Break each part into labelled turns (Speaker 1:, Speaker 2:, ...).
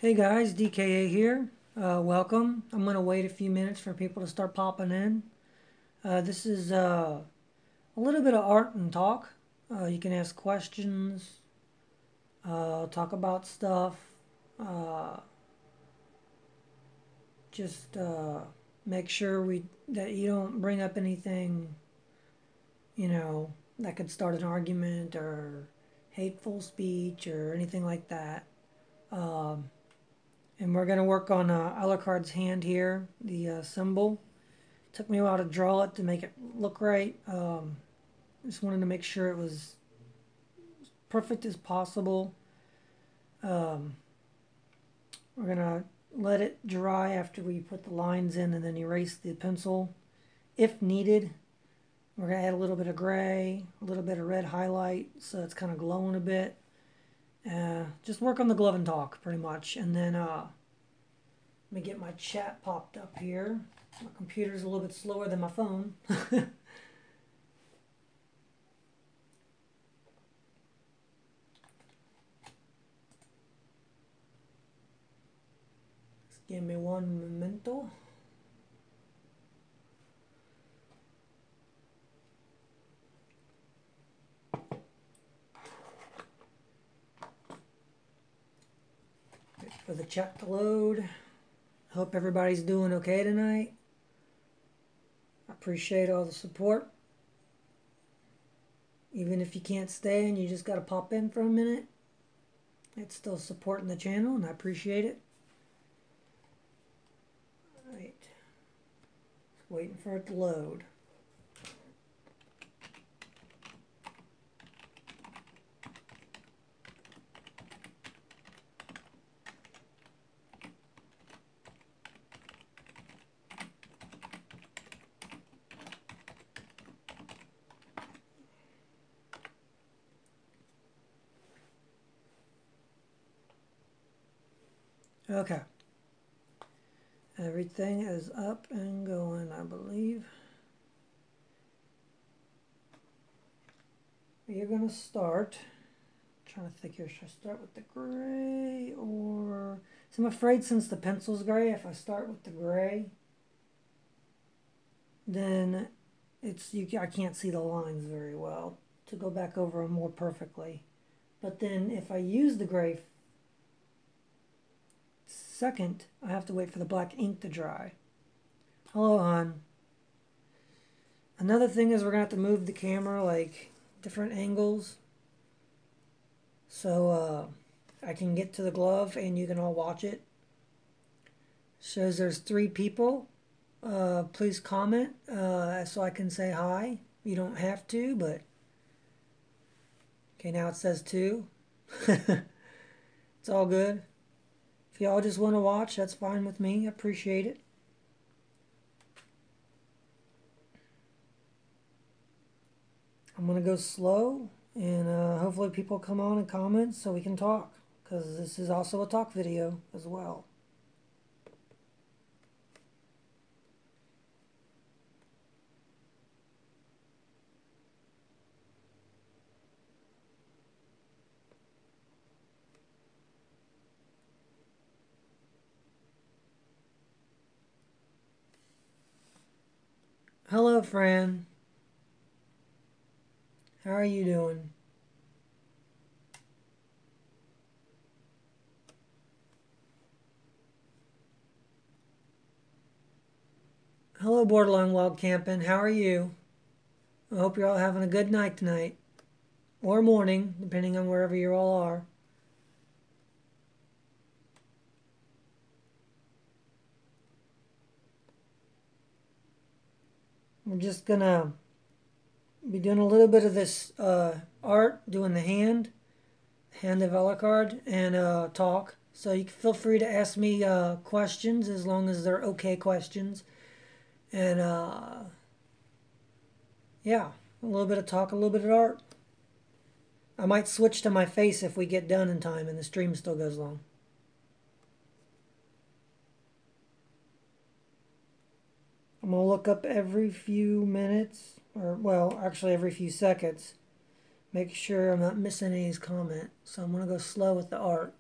Speaker 1: Hey guys, DKA here. Welcome. I'm going to wait a few minutes for people to start popping in. This is a little bit of art and talk. You can ask questions, talk about stuff. Uh, just make sure that you don't bring up anything, that could start an argument or hateful speech or anything like that. Um, And we're going to work on Alucard's hand here, the symbol. Took me a while to draw it to make it look right. Just wanted to make sure it was as perfect as possible. We're going to let it dry after we put the lines in and then erase the pencil if needed. We're going to add a little bit of gray, a little bit of red highlight so it's kind of glowing a bit. Just work on the glove and talk pretty much. And then let me get my chat popped up here. My computer's a little bit slower than my phone. Just give me one memento. Wait for the chat to load. Hope everybody's doing okay tonight. I appreciate all the support. Even if you can't stay and you just got to pop in for a minute, it's still supporting the channel and I appreciate it. Alright. Just waiting for it to load. Okay. Everything is up and going, I believe. You're going to start. I'm trying to think here. Should I start with the gray or... So I'm afraid since the pencil's gray, if I start with the gray, then I can't see the lines very well to go back over them more perfectly. But then if I use the gray second, I have to wait for the black ink to dry. Hello, hon. Another thing is we're going to have to move the camera like different angles so I can get to the glove and you can all watch it. Shows there's 3 people. Please comment so I can say hi. You don't have to, but okay, now it says 2. It's all good. If y'all just want to watch, that's fine with me. I appreciate it. I'm going to go slow, and hopefully people come on and comment so we can talk, because this is also a talk video as well. Hello, Fran. How are you doing? Hello, Borderline Wild Camping. How are you? I hope you're all having a good night tonight. Or morning, depending on wherever you all are. We're just going to be doing a little bit of this art, doing the hand of Alucard, and talk. So you can feel free to ask me questions as long as they're okay questions. And yeah, a little bit of talk, a little bit of art. I might switch to my face if we get done in time and the stream still goes long. I'm going to look up every few minutes, or well, actually every few seconds. Make sure I'm not missing anybody's comment. So I'm going to go slow with the art.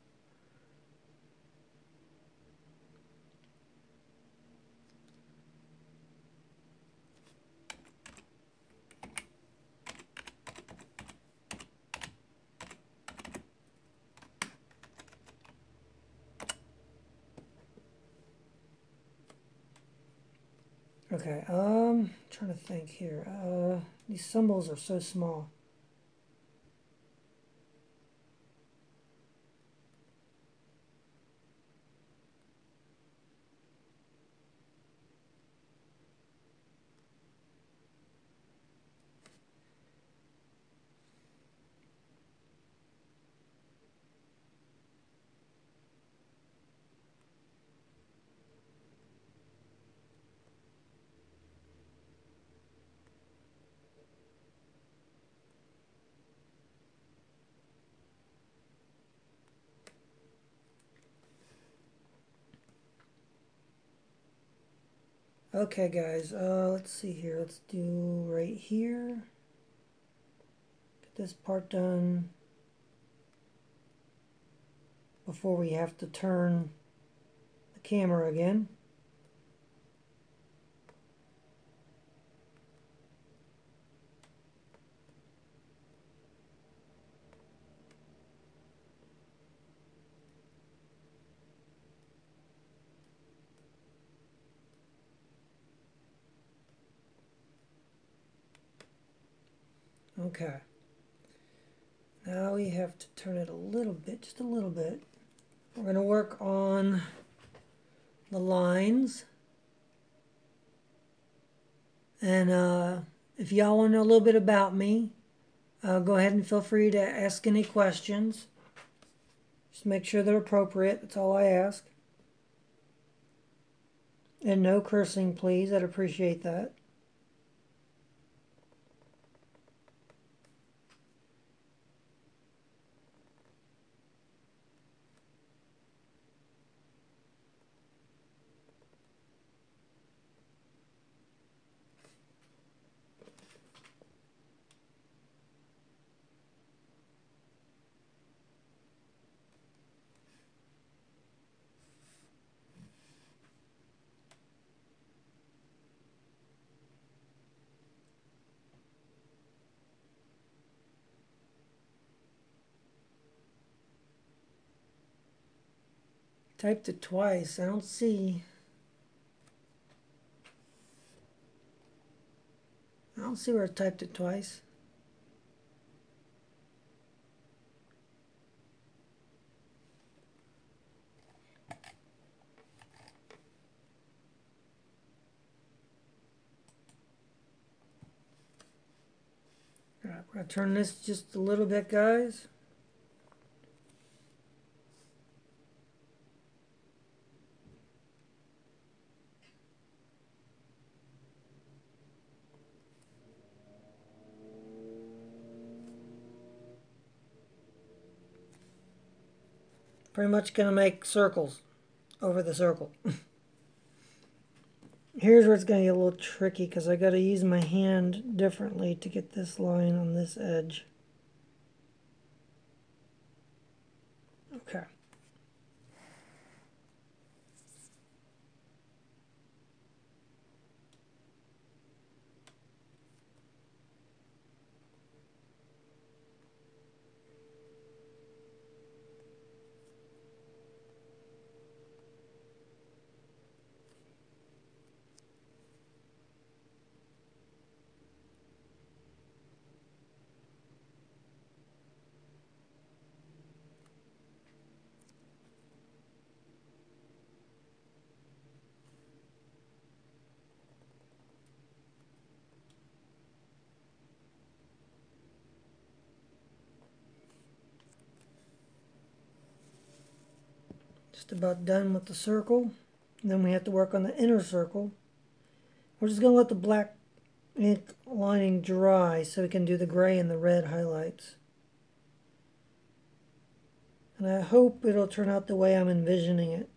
Speaker 1: Okay, trying to think here. These symbols are so small. Okay, guys, let's see here. Let's do right here. Get this part done before we have to turn the camera again. Okay. Now we have to turn it a little bit, just a little bit. We're going to work on the lines. And if y'all want to know a little bit about me, go ahead and feel free to ask any questions. Just make sure they're appropriate. That's all I ask. And no cursing, please. I'd appreciate that. Typed it twice. I don't see where I typed it twice. All right, we're going to turn this just a little bit, guys. Pretty much going to make circles over the circle. Here's where it's going to get a little tricky because I got to use my hand differently to get this line on this edge. Okay. Just about done with the circle. And then we have to work on the inner circle. We're just going to let the black ink lining dry so we can do the gray and the red highlights. And I hope it'll turn out the way I'm envisioning it.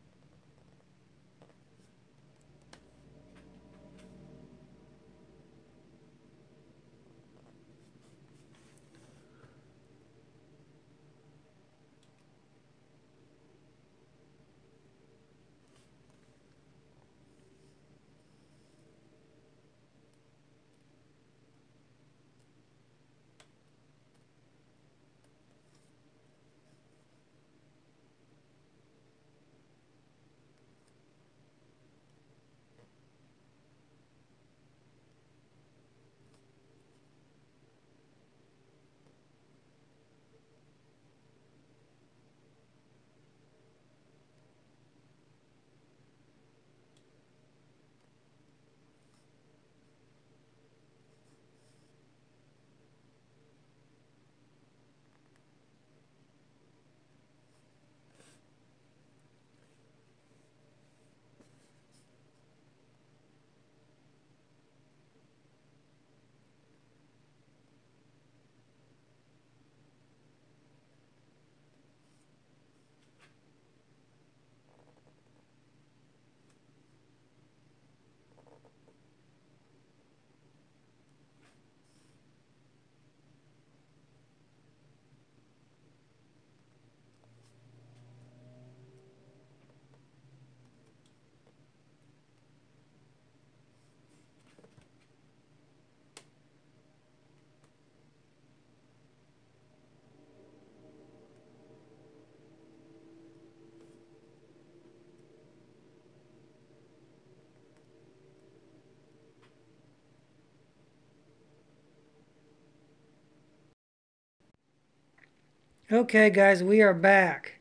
Speaker 1: Okay guys, we are back.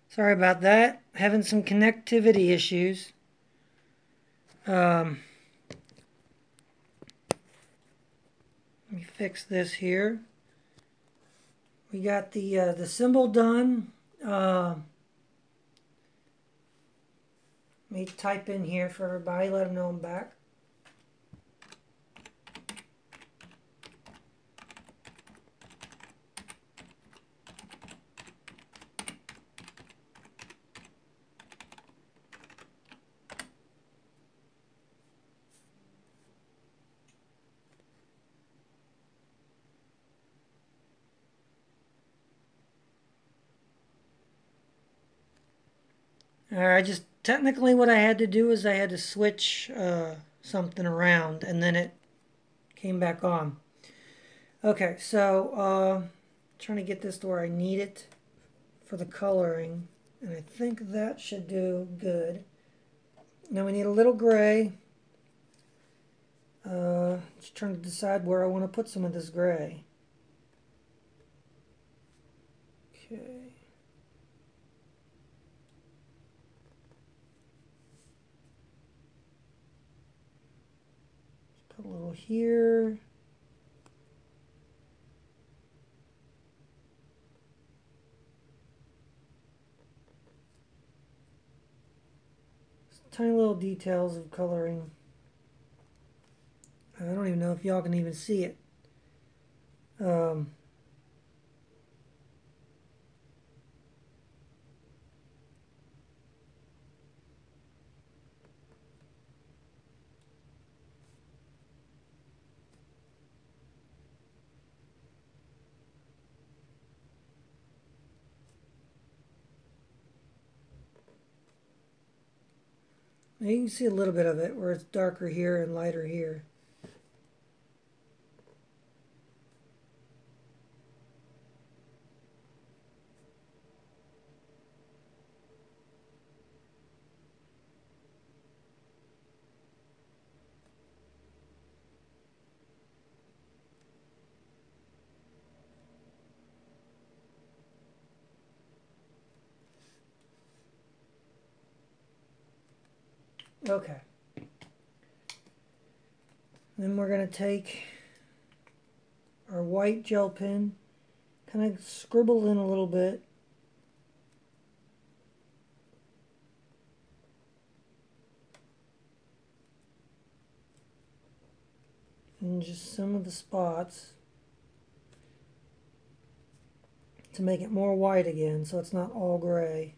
Speaker 1: Sorry about that. Having some connectivity issues. Let me fix this here. We got the symbol done. Let me type in here for everybody, let them know I'm back. Alright, just technically what I had to do is I had to switch something around and then it came back on. Okay, so trying to get this to where I need it for the coloring, and I think that should do good. Now we need a little gray. Just trying to decide where I want to put some of this gray. Okay. Just put a little here. Just tiny little details of coloring. I don't even know if y'all can even see it. Now you can see a little bit of it where it's darker here and lighter here. Okay. Then we're going to take our white gel pen, kind of scribble in a little bit. And just some of the spots to make it more white again, so it's not all gray.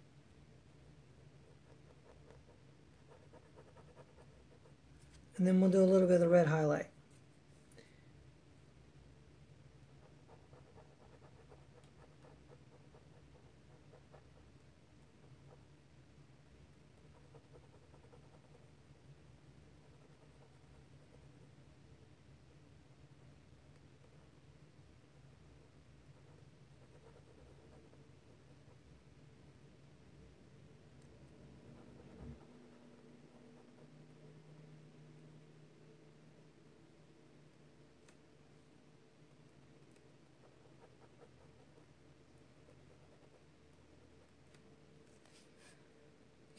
Speaker 1: And then we'll do a little bit of the red highlight.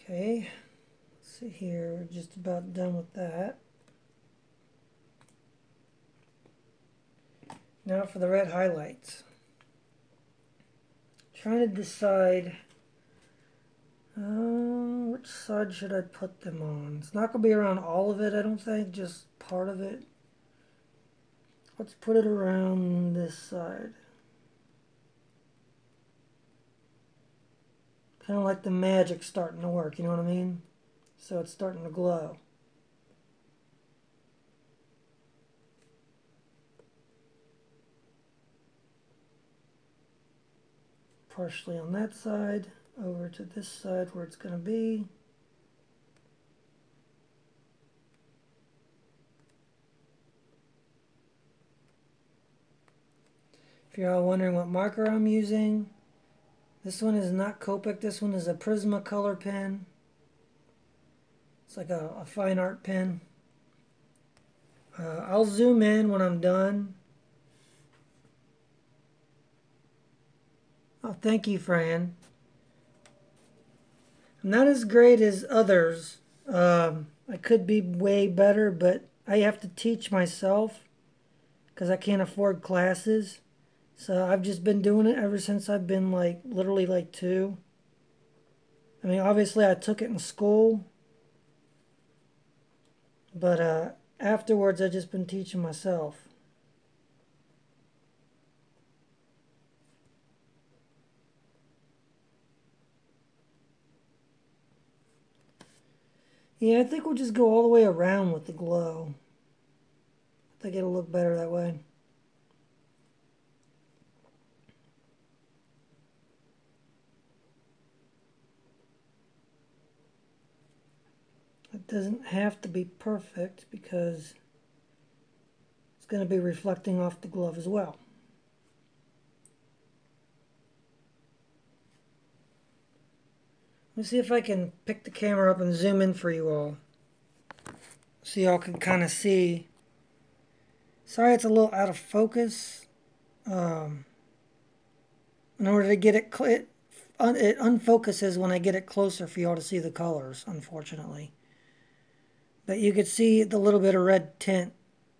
Speaker 1: Okay, let's see here, we're just about done with that. Now for the red highlights. Trying to decide which side should I put them on. It's not going to be around all of it, I don't think, just part of it. Let's put it around this side. Kind of like the magic starting to work, you know what I mean? So it's starting to glow. Partially on that side, over to this side where it's going to be. If you're all wondering what marker I'm using, this one is not Copic, this one is a Prismacolor pen. It's like a fine art pen. I'll zoom in when I'm done. Oh, thank you, Fran. I'm not as great as others. I could be way better, but I have to teach myself because I can't afford classes. So I've just been doing it ever since I've been like literally like 2. I mean, obviously I took it in school, but afterwards I just been teaching myself. Yeah, I think we'll just go all the way around with the glow. I think it'll look better that way. It doesn't have to be perfect because it's going to be reflecting off the glove as well. Let's see if I can pick the camera up and zoom in for you all, so y'all can kind of see. Sorry it's a little out of focus. In order to get it, it unfocuses when I get it closer for y'all to see the colors, unfortunately. But you could see the little bit of red tint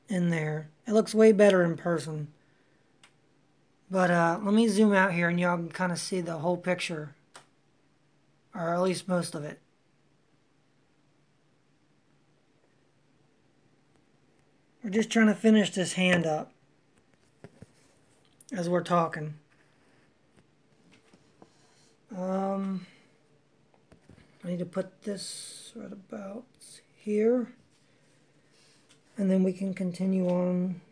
Speaker 1: in there. It looks way better in person. But let me zoom out here and y'all can kind of see the whole picture. Or at least most of it. We're just trying to finish this hand up as we're talking. I need to put this right about here. And then we can continue on.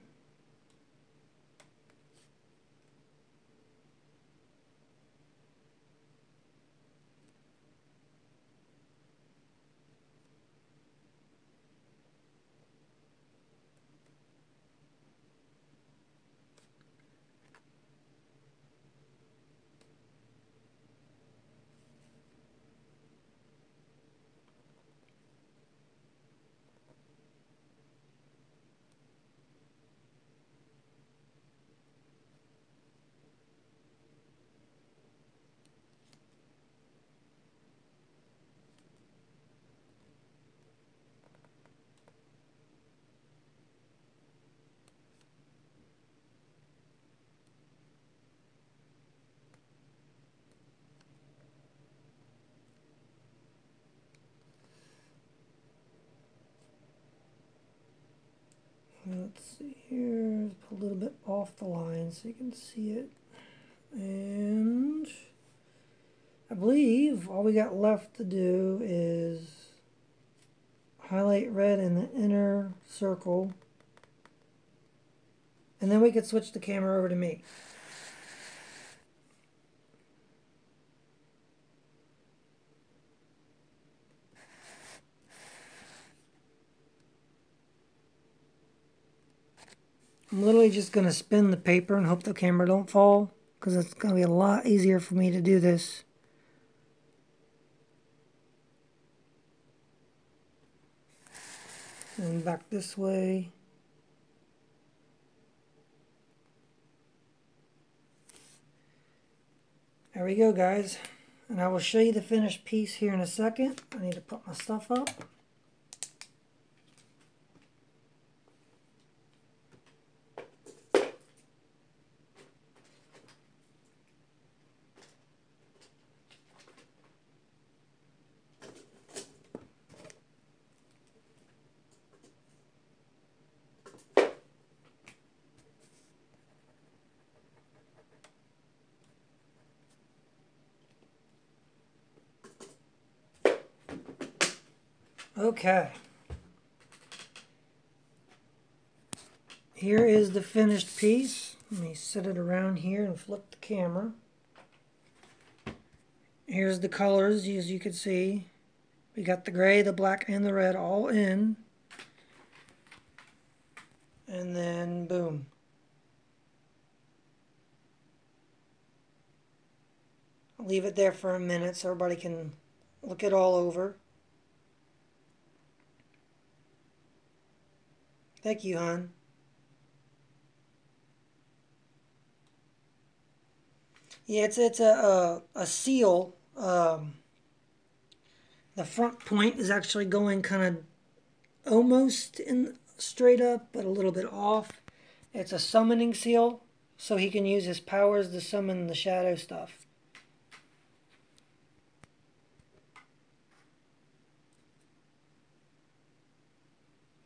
Speaker 1: Let's see here, put a little bit off the line so you can see it. And I believe all we got left to do is highlight red in the inner circle. And then we could switch the camera over to me. I'm literally just going to spin the paper and hope the camera don't fall, because it's going to be a lot easier for me to do this. And back this way. There we go, guys. And I will show you the finished piece here in a second. I need to put my stuff up. Okay. Here is the finished piece. Let me set it around here and flip the camera. Here's the colors, as you can see. We got the gray, the black, and the red all in. And then, boom. I'll leave it there for a minute so everybody can look it all over. Thank you, hon. Yeah, it's a seal. The front point is actually going kind of almost in straight up, but a little bit off. It's a summoning seal, so he can use his powers to summon the shadow stuff.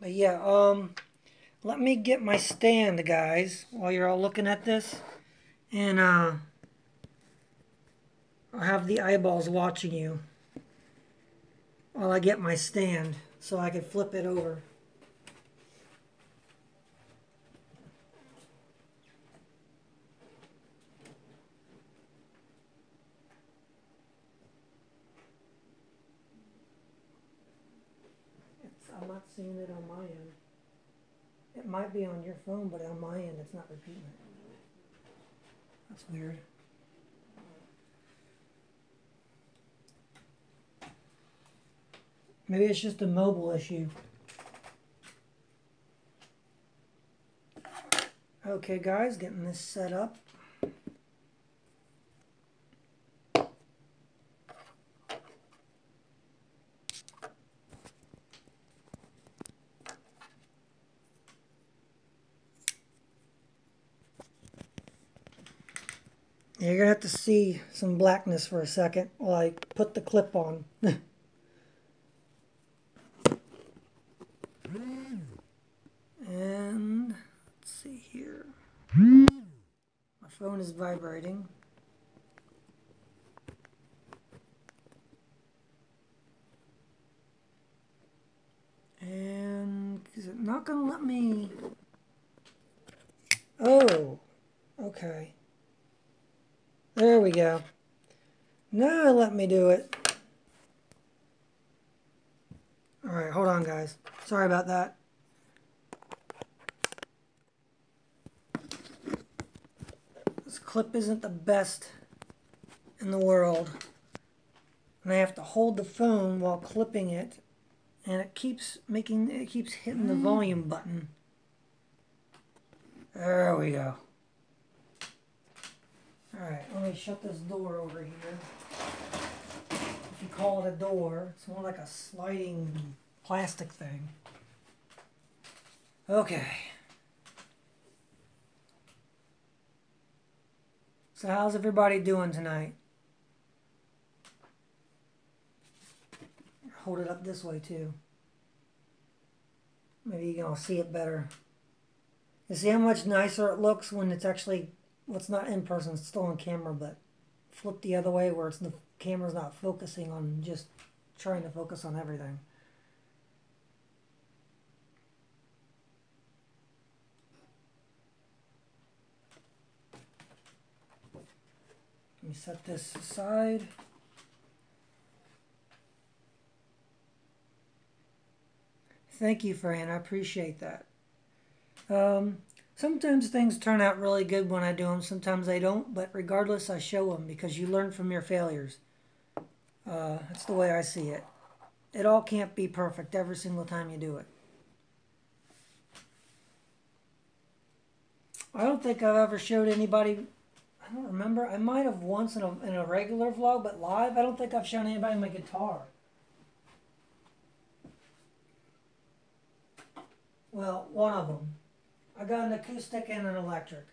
Speaker 1: But yeah, let me get my stand, guys, while you're all looking at this. And I'll have the eyeballs watching you while I get my stand so I can flip it over. I'm not seeing it on my end. It might be on your phone, but on my end it's not repeating it. That's weird. Maybe it's just a mobile issue. Okay guys, getting this set up. You're gonna have to see some blackness for a second while I put the clip on. And let's see here. My phone is vibrating. And is it not gonna let me? Oh, okay. There we go. Now let me do it. Alright, hold on guys. Sorry about that. This clip isn't the best in the world. And I have to hold the phone while clipping it. And it keeps hitting the volume button. There we go. Alright, let me shut this door over here. If you call it a door, it's more like a sliding plastic thing. Okay. So how's everybody doing tonight? Hold it up this way too. Maybe you can all see it better. You see how much nicer it looks when it's actually, well, it's not in person, it's still on camera, but flip the other way where it's the camera's not focusing on, just trying to focus on everything. Let me set this aside. Thank you, Fran. I appreciate that. Sometimes things turn out really good when I do them. Sometimes they don't. But regardless, I show them because you learn from your failures. That's the way I see it. It all can't be perfect every single time you do it. I don't think I've ever showed anybody. I don't remember. I might have once in a regular vlog, but live, I don't think I've shown anybody my guitar. Well, one of them. I got an acoustic and an electric.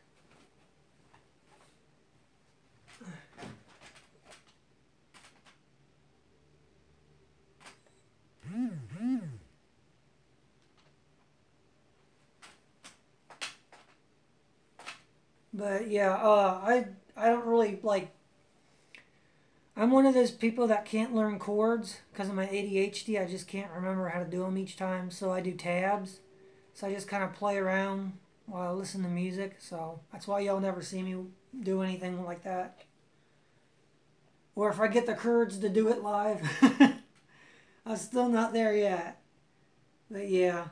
Speaker 1: But yeah, I don't really like. I'm one of those people that can't learn chords because of my ADHD. I just can't remember how to do them each time, so I do tabs. So I just kind of play around while I listen to music. So that's why y'all never see me do anything like that. Or if I get the courage to do it live, I'm still not there yet. But yeah.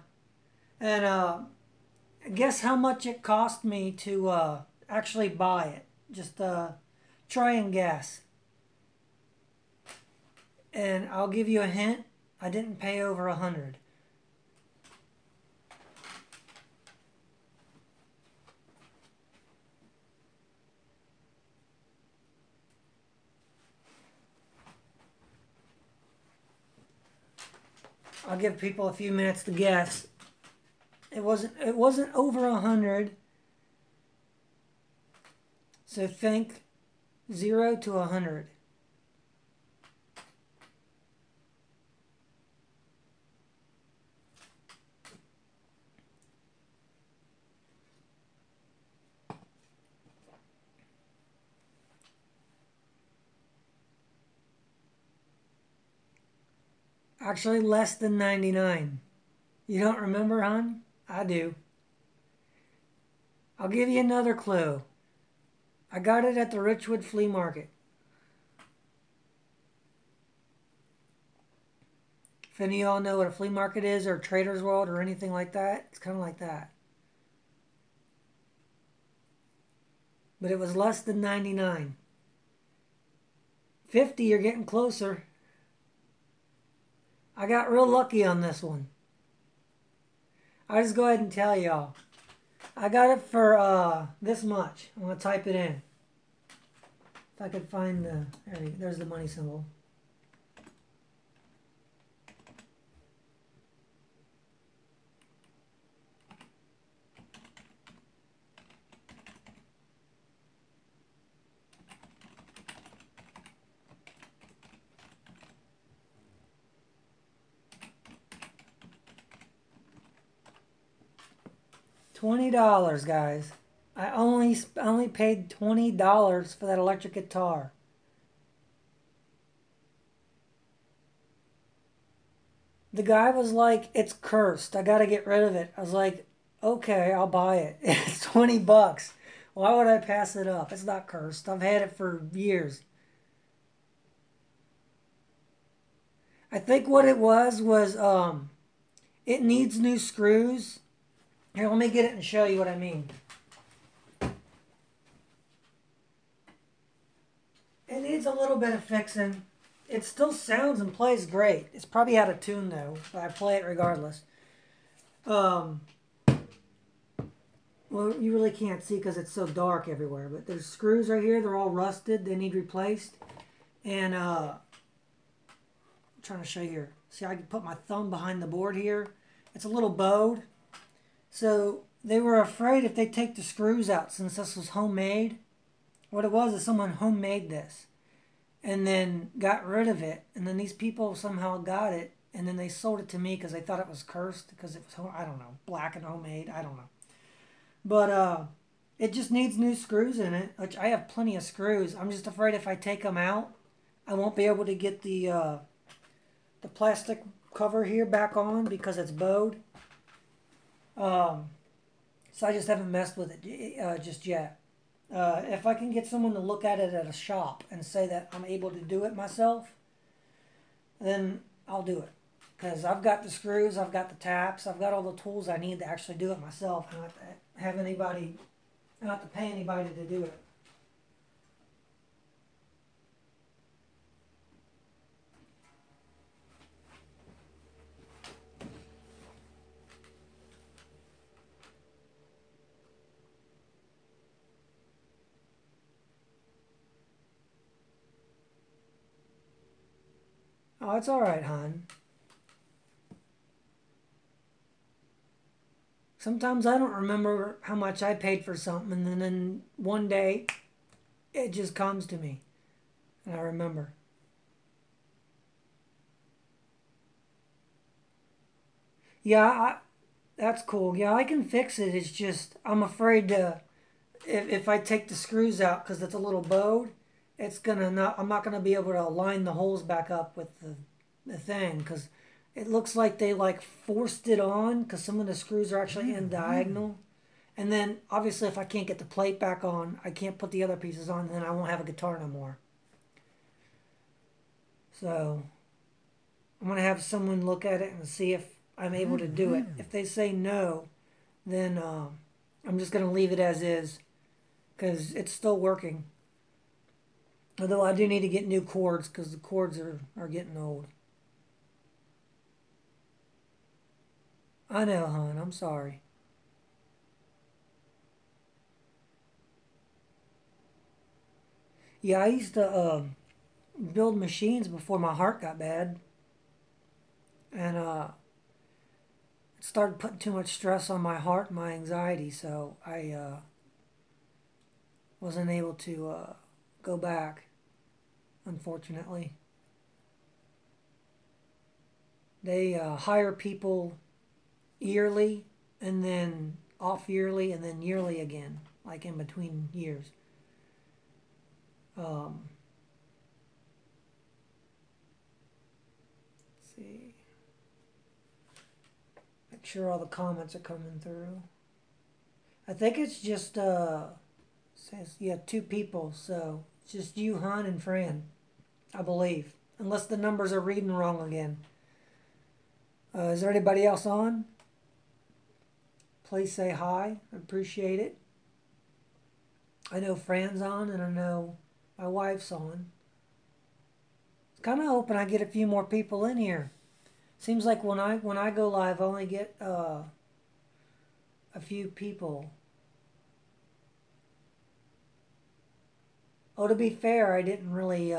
Speaker 1: And guess how much it cost me to actually buy it? Just try and guess. And I'll give you a hint. I didn't pay over $100. I'll give people a few minutes to guess. It wasn't over 100. So think 0 to 100. Actually, less than 99. You don't remember, hon? I do. I'll give you another clue. I got it at the Richwood Flea Market. If any of y'all know what a flea market is, or Trader's World, or anything like that, it's kind of like that. But it was less than 99. 50, you're getting closer. I got real lucky on this one. I'll just go ahead and tell y'all. I got it for this much. I'm going to type it in. If I could find there's the money symbol. $20, guys. I only paid $20 for that electric guitar. The guy was like, "It's cursed. I gotta get rid of it." I was like, "Okay, I'll buy it." It's $20. Why would I pass it up? It's not cursed. I've had it for years. I think what it was it needs new screws. Here, let me get it and show you what I mean. It needs a little bit of fixing. It still sounds and plays great. It's probably out of tune though, but I play it regardless. Well, you really can't see because it's so dark everywhere, but there's screws right here. They're all rusted. They need replaced. And I'm trying to show you here. See, I can put my thumb behind the board here. It's a little bowed. So they were afraid if they take the screws out, since this was homemade. What it was is someone homemade this and then got rid of it. And then these people somehow got it, and then they sold it to me because they thought it was cursed because it was, I don't know, black and homemade. I don't know. But it just needs new screws in it, which I have plenty of screws. I'm just afraid if I take them out, I won't be able to get the plastic cover here back on because it's bowed. So I just haven't messed with it just yet. If I can get someone to look at it at a shop and say that I'm able to do it myself, then I'll do it. Because I've got the screws, I've got the taps, I've got all the tools I need to actually do it myself. I don't have to have anybody, I don't have to pay anybody to do it. Oh, it's all right, hon. Sometimes I don't remember how much I paid for something, and then one day it just comes to me, and I remember. Yeah, that's cool. Yeah, I can fix it. It's just I'm afraid to if I take the screws out because it's a little bowed, I'm not gonna be able to line the holes back up with the thing because it looks like they like forced it on because some of the screws are actually in diagonal. And then obviously if I can't get the plate back on, I can't put the other pieces on, and then I won't have a guitar no more. So I'm gonna have someone look at it and see if I'm able to do it. If they say no, then I'm just gonna leave it as is because it's still working. Although I do need to get new cords because the cords are getting old. I know, hon. I'm sorry. Yeah, I used to build machines before my heart got bad. And it started putting too much stress on my heart and my anxiety, so I wasn't able to go back, unfortunately. They hire people yearly and then off yearly and then yearly again, like in between years. Let's see. Make sure all the comments are coming through. I think it's just says yeah, 2 people, so it's just you, Han, and Fran, I believe, unless the numbers are reading wrong again. Is there anybody else on? Please say hi. I appreciate it. I know Fran's on, and I know my wife's on. It's kind of hoping I get a few more people in here. Seems like when I go live, I only get a few people. Oh, to be fair, I didn't really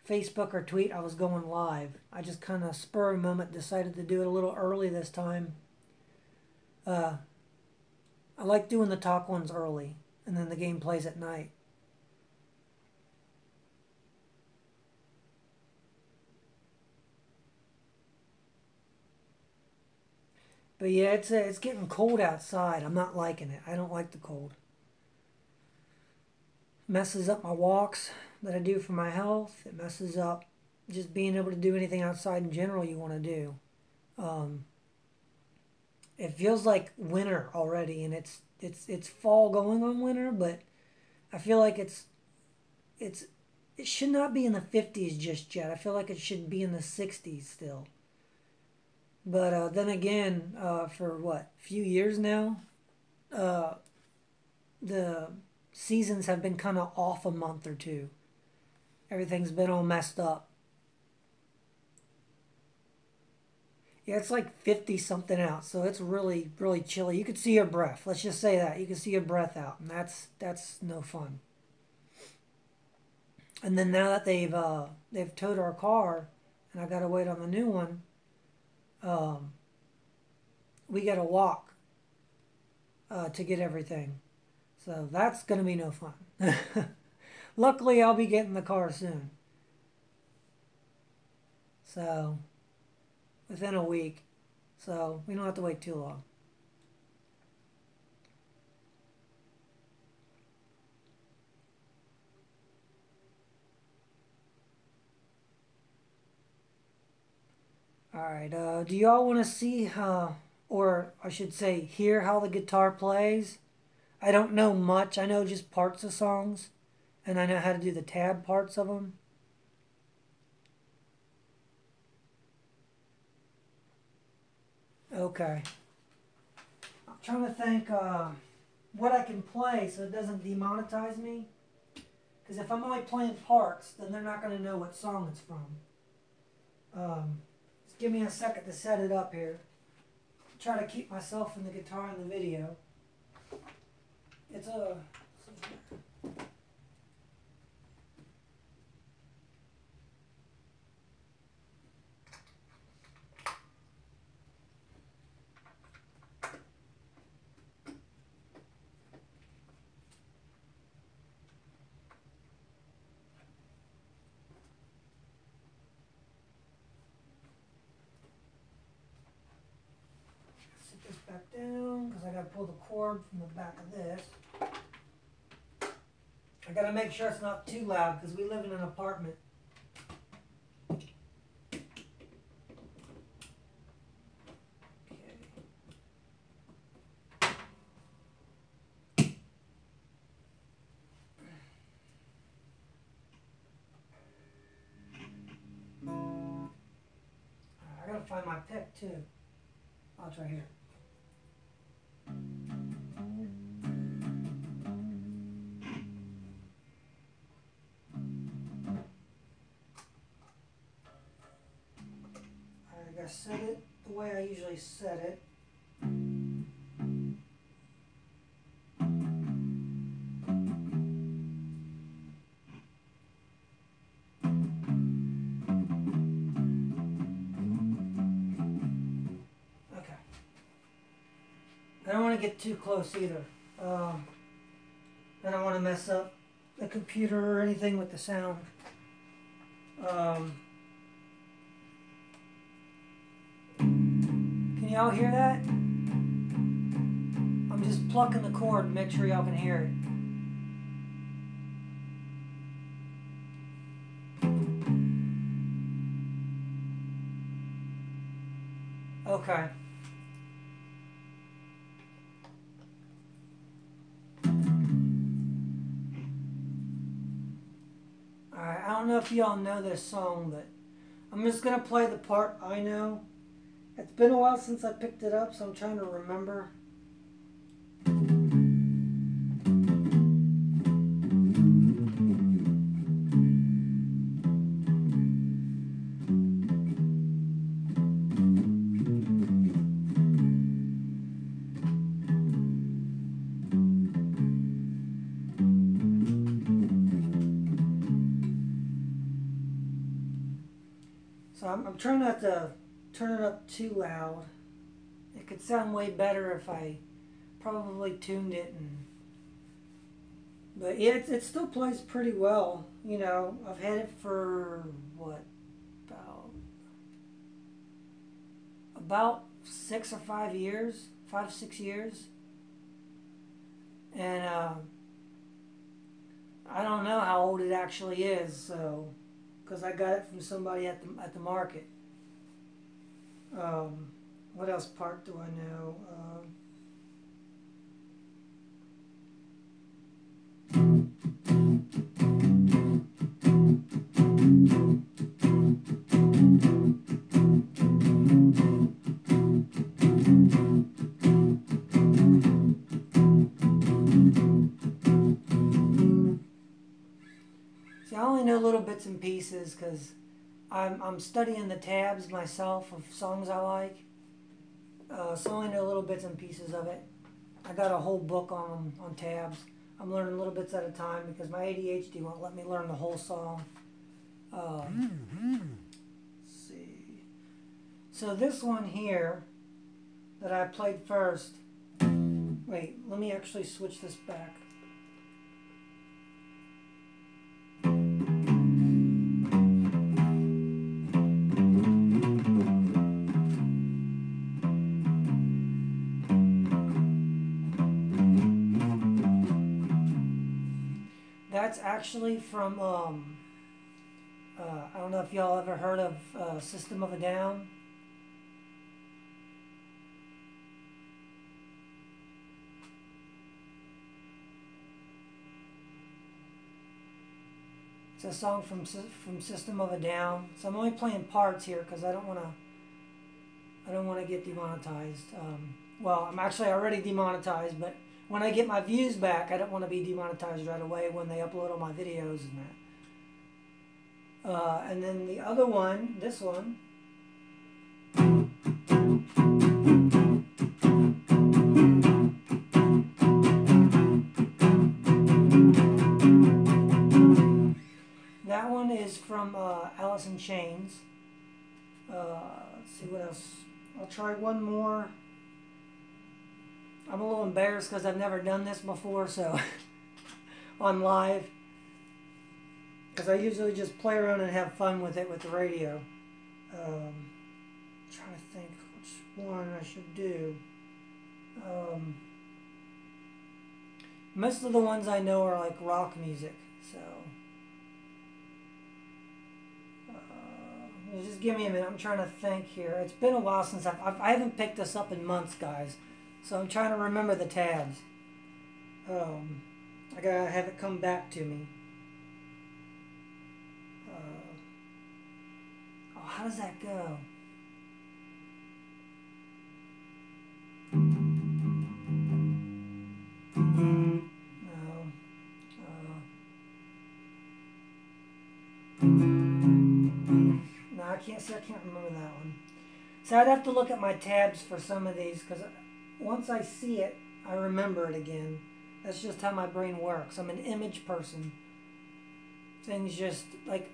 Speaker 1: Facebook or tweet I was going live. I just kind of spur of the moment decided to do it a little early this time. I like doing the talk ones early, and then the game plays at night. But yeah, it's getting cold outside. I'm not liking it. I don't like the cold. Messes up my walks that I do for my health. It messes up just being able to do anything outside in general you want to do. It feels like winter already, and it's fall going on winter, but I feel like it should not be in the 50s just yet. I feel like it should be in the 60s still. But then again, for what, a few years now, the seasons have been kind of off a month or two. Everything's been all messed up. Yeah, it's like 50 something out, so it's really, really chilly. You could see your breath. Let's just say that. You can see your breath out, and that's no fun. And then now that they've towed our car, and I gotta wait on the new one, we gotta walk to get everything. So that's gonna be no fun. Luckily, I'll be getting the car soon. So, within a week. So, we don't have to wait too long. Alright, do y'all want to see how, or I should say, hear how the guitar plays? I don't know much. I know just parts of songs, and I know how to do the tab parts of them. Okay. I'm trying to think what I can play so it doesn't demonetize me. Because if I'm only playing parts, then they're not going to know what song it's from. Just give me a second to set it up here. Try to keep myself and the guitar in the video. It's a... Sit this back down because I got to pull the cord from the back of this. I got to make sure it's not too loud because we live in an apartment. I gotta find my pick too. Oh, it's right here. I gotta set it the way I usually set it. I don't want to get too close either. I don't want to mess up the computer or anything with the sound. Can y'all hear that? I'm just plucking the cord to make sure y'all can hear it. Okay. Alright, I don't know if y'all know this song, but I'm just going to play the part I know. It's been a while since I picked it up, so I'm trying to remember. So I'm trying not to turn it up too loud. It could sound way better if I probably tuned it, but yeah, it still plays pretty well. You know, I've had it for what, about 6 or 5 years, 5-6 years, and I don't know how old it actually is, so because I got it from somebody at the market. What else part do I know? See, I only know little bits and pieces because I'm studying the tabs myself of songs I like. So I only know little bits and pieces of it. I got a whole book on tabs. I'm learning little bits at a time because my ADHD won't let me learn the whole song. Let's see. So this one here that I played first. Wait, let me actually switch this back. That's actually from, I don't know if y'all ever heard of System of a Down. It's a song from System of a Down. So I'm only playing parts here because I don't want to get demonetized. Well, I'm actually already demonetized, but when I get my views back, I don't want to be demonetized right away when they upload all my videos and that. And then the other one, this one. That one is from Alice in Chains. Let's see what else. I'll try one more. I'm a little embarrassed because I've never done this before, so on live. Because I usually just play around and have fun with it with the radio. Trying to think which one I should do. Most of the ones I know are like rock music, so just give me a minute. I'm trying to think here. It's been a while since I haven't picked this up in months, guys. So I'm trying to remember the tabs. I gotta have it come back to me. Oh, how does that go? No, I can't remember that one. So I'd have to look at my tabs for some of these because once I see it, I remember it again. That's just how my brain works. I'm an image person. Things just like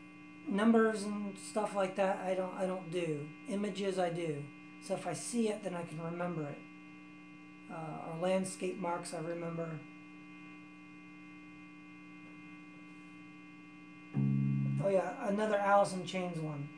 Speaker 1: numbers and stuff like that, I don't do. Images I do. So if I see it, then I can remember it. or landscape marks, I remember. Oh yeah, another Alice in Chains one.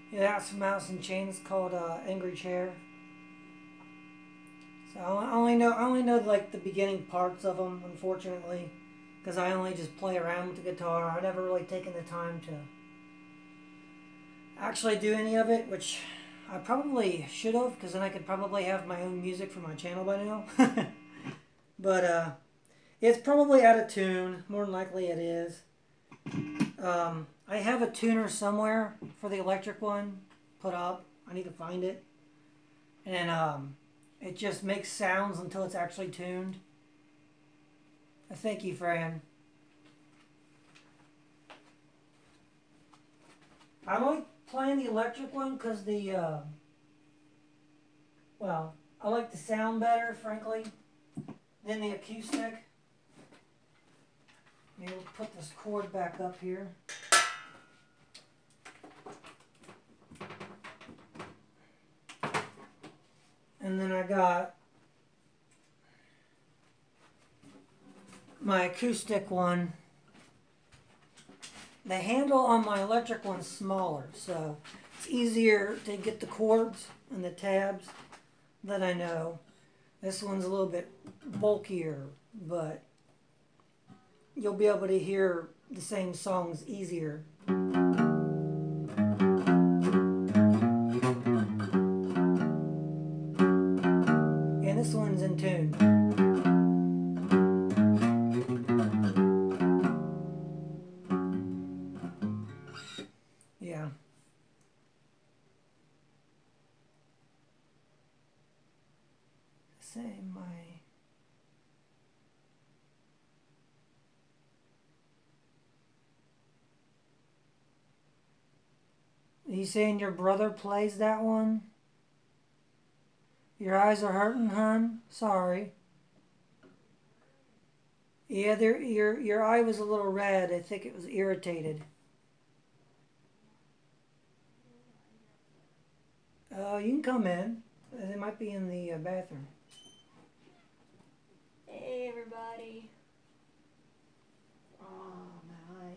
Speaker 1: Yeah, some Alice in Chains called Angry Chair. So I only know like the beginning parts of them, unfortunately, because I only just play around with the guitar. I've never really taken the time to actually do any of it, which I probably should have, because then I could probably have my own music for my channel by now. But it's probably out of tune. More than likely it is. I have a tuner somewhere for the electric one put up. I need to find it. And it just makes sounds until it's actually tuned. Thank you, Fran. I like playing the electric one because well, I like the sound better, frankly, than the acoustic. Maybe we'll put this cord back up here. And then I got my acoustic one. The handle on my electric one's smaller, so it's easier to get the chords and the tabs that I know. This one's a little bit bulkier, but you'll be able to hear the same songs easier. And this one's in tune. Yeah. Same my... Are you saying your brother plays that one? Your eyes are hurting, hon? Sorry. Yeah, your eye was a little red. I think it was irritated. You can come in. They might be in the bathroom.
Speaker 2: Hey, everybody. Oh, my eyes.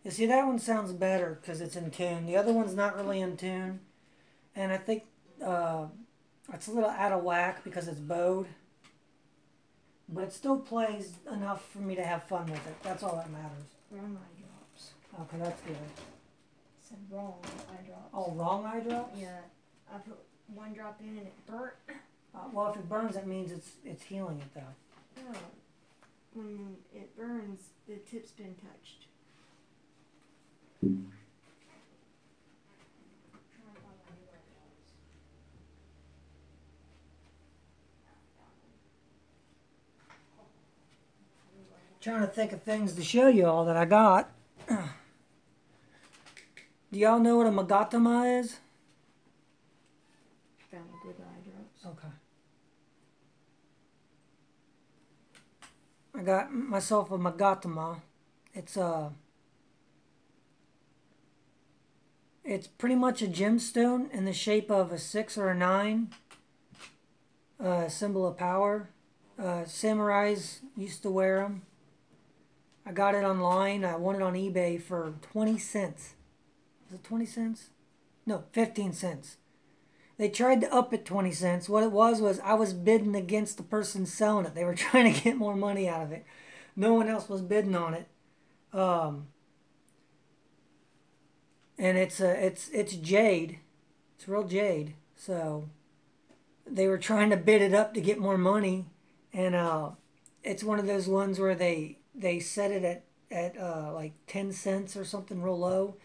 Speaker 1: See, that one sounds better because it's in tune. The other one's not really in tune. And I think it's a little out of whack because it's bowed. But it still plays enough for me to have fun with it. That's all that matters.
Speaker 2: Wrong eye drops.
Speaker 1: Okay, that's good.
Speaker 2: I said wrong eye drops.
Speaker 1: Oh, wrong eye drops?
Speaker 2: Yeah. I put one drop in and it burnt.
Speaker 1: Well, if it burns, that means it's healing it, though.
Speaker 2: No. When it burns, the tip's been touched.
Speaker 1: Trying to think of things to show you all that I got. Do y'all know what a magatama is?
Speaker 2: Found good eye drops.
Speaker 1: Okay. I got myself a magatama. It's pretty much a gemstone in the shape of a 6 or a 9. Symbol of power. Samurais used to wear them. I got it online. I won it on eBay for 20 cents. Was it 20 cents? No, 15 cents. They tried to up it 20 cents. What it was I was bidding against the person selling it. They were trying to get more money out of it. No one else was bidding on it. And it's jade. It's real jade. So they were trying to bid it up to get more money, and it's one of those ones where they set it at like 10 cents or something real low,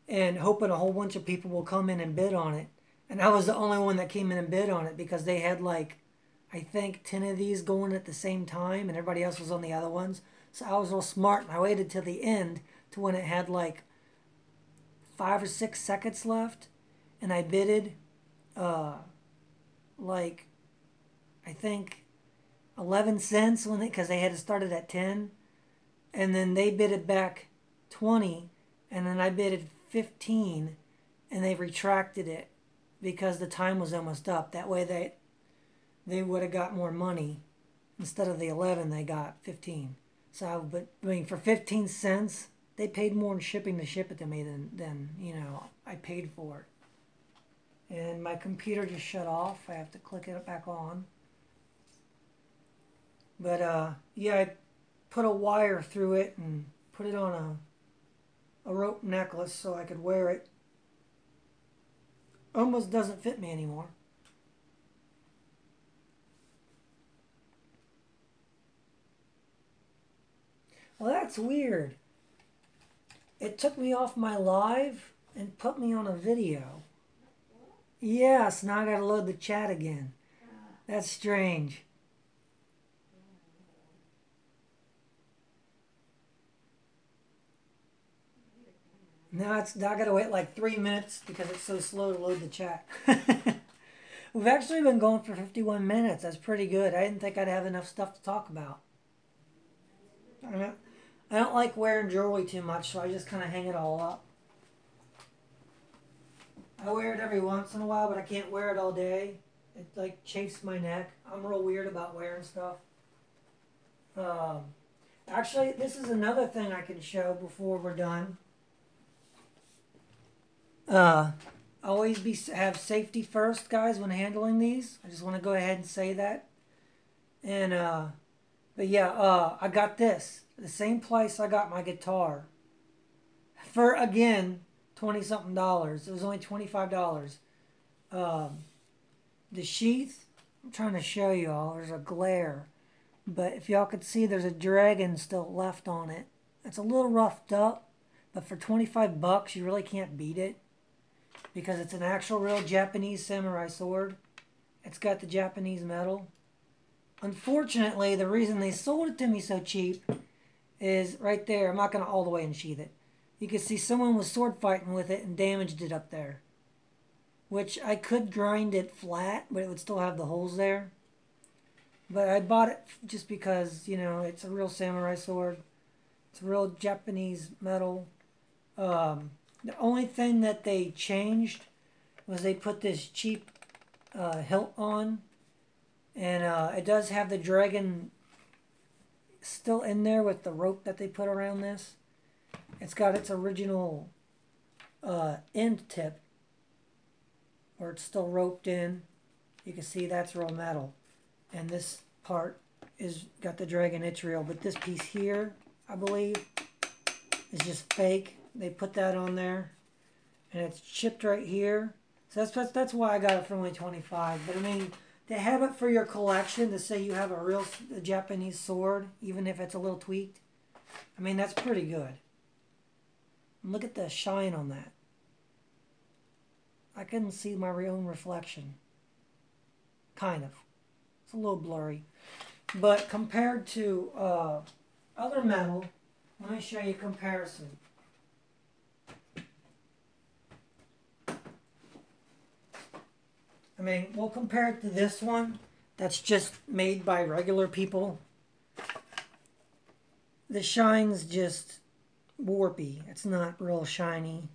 Speaker 1: and hoping a whole bunch of people will come in and bid on it. And I was the only one that came in and bid on it because they had like, I think 10 of these going at the same time, and everybody else was on the other ones. So I was real smart, and I waited till the end to when it had like 5 or 6 seconds left, and I bidded like, I think 11 cents when because they had to start it at 10, and then they bid it back 20, and then I bidded 15, and they retracted it because the time was almost up. That way they would have got more money. Instead of the 11, they got 15. So, but I mean, for 15 cents, they paid more in shipping to ship it to me than you know I paid for it. And my computer just shut off. I have to click it back on. But yeah, I put a wire through it and put it on a rope necklace so I could wear it. Almost doesn't fit me anymore. Well, that's weird. It took me off my live and put me on a video. Yes, now I gotta load the chat again. That's strange. Now I gotta wait like 3 minutes because it's so slow to load the chat. We've actually been going for 51 minutes. That's pretty good. I didn't think I'd have enough stuff to talk about. I don't like wearing jewelry too much, so I just kind of hang it all up. I wear it every once in a while, but I can't wear it all day. It like chafes my neck. I'm real weird about wearing stuff. Actually, this is another thing I can show before we're done. Always have safety first, guys, when handling these. I just want to go ahead and say that. And but yeah, I got this. The same place I got my guitar. For, again, 20-something dollars. It was only $25. The sheath, I'm trying to show you all. There's a glare. But if y'all could see, there's a dragon still left on it. It's a little roughed up. But for 25 bucks, you really can't beat it. Because it's an actual real Japanese samurai sword. It's got the Japanese metal. Unfortunately, the reason they sold it to me so cheap is right there. I'm not going to all the way unsheath it. You can see someone was sword fighting with it and damaged it up there. Which I could grind it flat, but it would still have the holes there. But I bought it just because, you know, it's a real samurai sword. It's a real Japanese metal. The only thing that they changed was they put this cheap hilt on. And it does have the dragon still in there with the rope that they put around this. It's got its original end tip where it's still roped in. You can see that's real metal. And this part is got the dragon Ichriel. But this piece here, I believe, is just fake. They put that on there. And it's chipped right here. So that's why I got it for only $25. But I mean, to have it for your collection, to say you have a real Japanese sword, even if it's a little tweaked, I mean, that's pretty good. And look at the shine on that. I couldn't see my own reflection. Kind of. It's a little blurry. But compared to other metal, let me show you a comparison. I mean, we'll compare it to this one that's just made by regular people. The shine's just warpy. It's not real shiny.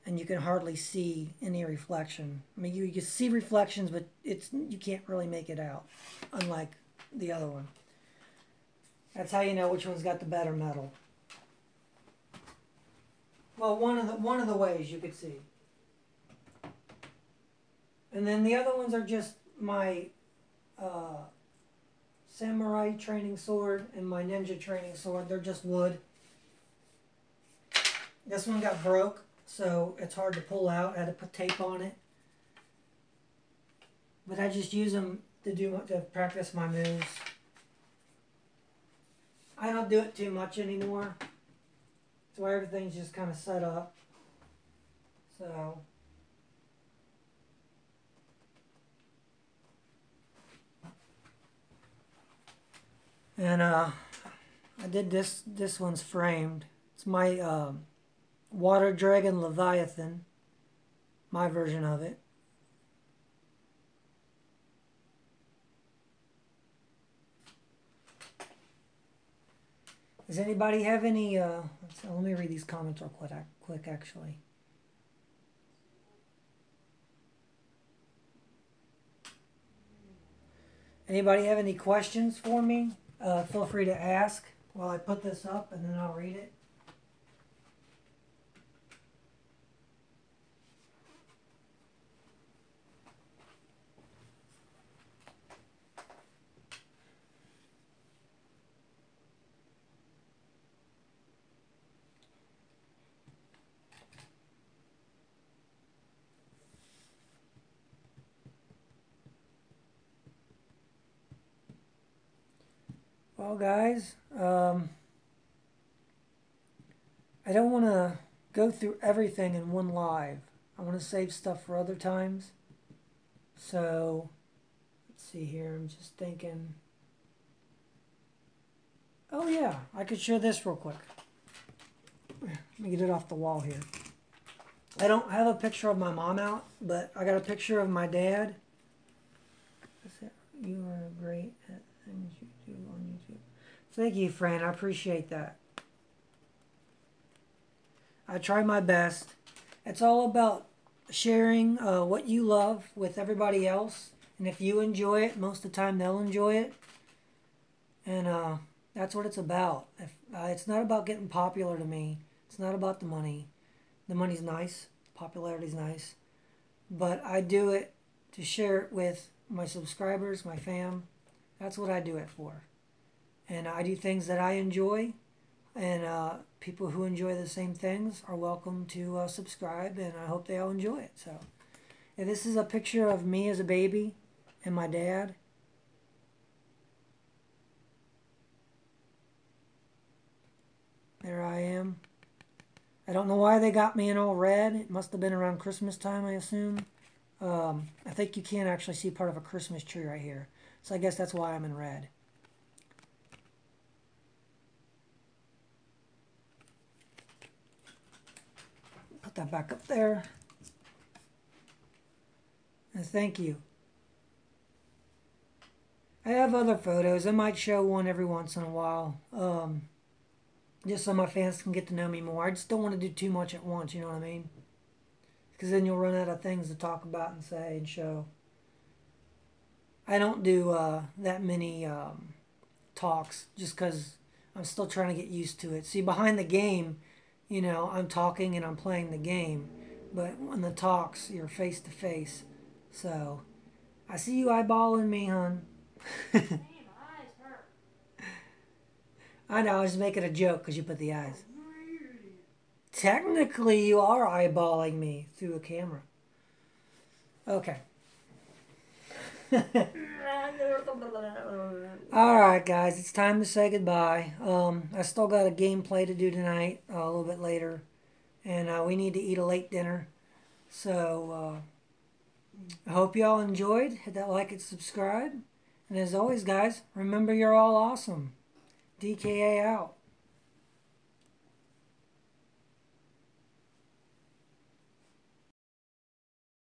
Speaker 1: And you can hardly see any reflection. I mean, you can see reflections, but you can't really make it out. Unlike the other one. That's how you know which one's got the better metal. Well, one of the ways you could see. And then the other ones are just my samurai training sword and my ninja training sword. They're just wood. This one got broke, so it's hard to pull out. I had to put tape on it. But I just use them to practice my moves. I don't do it too much anymore. So everything's just kind of set up. So and I did this one's framed. It's my Water Dragon Leviathan, my version of it. Does anybody have any, let me read these comments real quick actually. Anybody have any questions for me? Feel free to ask while I put this up, and then I'll read it. Well, guys, I don't want to go through everything in one live. I want to save stuff for other times. So, let's see here. I'm just thinking. Oh, yeah. I could share this real quick. Let me get it off the wall here. I don't have a picture of my mom out, but I got a picture of my dad. You are great at things you do on YouTube. Thank you, Fran. I appreciate that. I try my best. It's all about sharing what you love with everybody else. And if you enjoy it, most of the time they'll enjoy it. And that's what it's about. It's not about getting popular to me. It's not about the money. The money's nice. Popularity's nice. But I do it to share it with my subscribers, my fam. That's what I do it for. And I do things that I enjoy. And people who enjoy the same things are welcome to subscribe. And I hope they all enjoy it. So, yeah, this is a picture of me as a baby and my dad. There I am. I don't know why they got me in all red. It must have been around Christmas time, I assume. I think you can actually see part of a Christmas tree right here. So I guess that's why I'm in red. Put that back up there. And thank you. I have other photos. I might show one every once in a while. Just so my fans can get to know me more. I just don't want to do too much at once, you know what I mean? Because then you'll run out of things to talk about and say and show. I don't do that many talks just because I'm still trying to get used to it. See, behind the game, you know, I'm talking and I'm playing the game. But in the talks, you're face to face. So, I see you eyeballing me, hon. I know, I was making a joke because you put the eyes. Technically, you are eyeballing me through a camera. Okay. Alright, guys, it's time to say goodbye. I still got a gameplay to do tonight, a little bit later. And we need to eat a late dinner. So, I hope you all enjoyed. Hit that like and subscribe. And as always, guys, remember you're all awesome. DKA out.